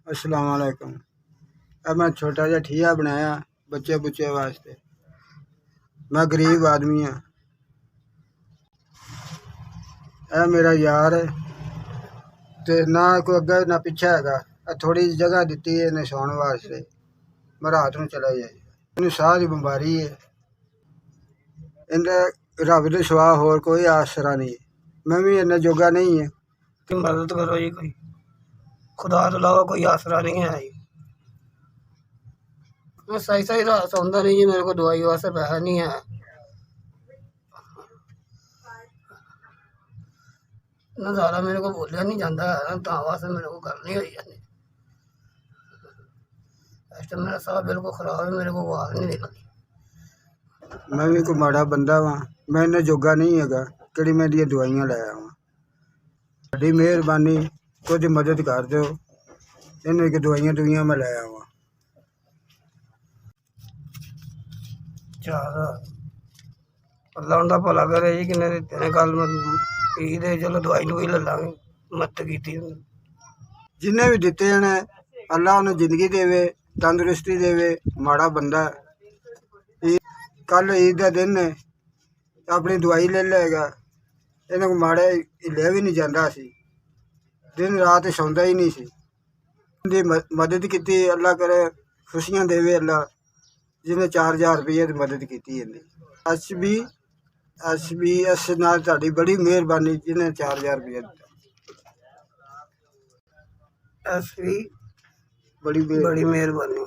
अस्सलाम वालेकुम। अब मैं छोटा जिहा ठिया बनाया बच्चे बुच्चे वास्ते। मैं गरीब आदमी हाँ। यह मेरा यार है ते ना कोई अगे ना पिछे हैगा। थोड़ी जगह दी है इन्हें सौन वास्ते। मैं रात को चला जाए। इन्हें साह की बीमारी है। इन्हें रब के सिवा होर कोई आसरा नहीं। मैं भी इन्ना जोगा नहीं है। मदद करो जी, कोई खुदा तो अलावा कोई आसरा नहीं है जी। मैं सही सही रात सौंदा नहीं जी, मेरे को दवाई वास्ते पैसा नहीं है। ना ज़्यादा मेरे को बोलिया नहीं जाता है ना, तां वास्ते मेरे को गल नहीं हुई जानी। इस टाइम मेरा साह बिल्कुल खराब है, मेरे को आवाज़ नहीं निकलती। मैं भी कोई माड़ा बंदा वां। मैं इन्ना जोगा नहीं हैगा कि मैं दी दवाइयां लै आवां। बड़ी मेहरबानी कुछ मदद कर दो। इन्हें की दवाइयां दुइयां मैं लै आवां। चार अल्लाह उनका भला करे जी। किन्ने दित्ते ने कल मैं पी दे, चलो दवाई दुवाई ले लांगे। मदद की जिन्हें भी दिते ने अल्लाह उन्हें जिंदगी देवे, तंदुरुस्ती देवे। माड़ा बंदा कल ईद का दिन है, अपनी दवाई ले लेगा। इन्हें को माड़े हिलिया भी नहीं जाता सी। दिन रात सौंदा ही नहीं सी। उनकी मदद की अल्लाह करे खुशियां देवे अल्लाह। जिन्हें 4000 रुपये की मदद की इन्हें एस नाल तुहाडी बड़ी मेहरबानी जिन्हें 4000 रुपया दिता। एस भी बड़ी बड़ी मेहरबानी।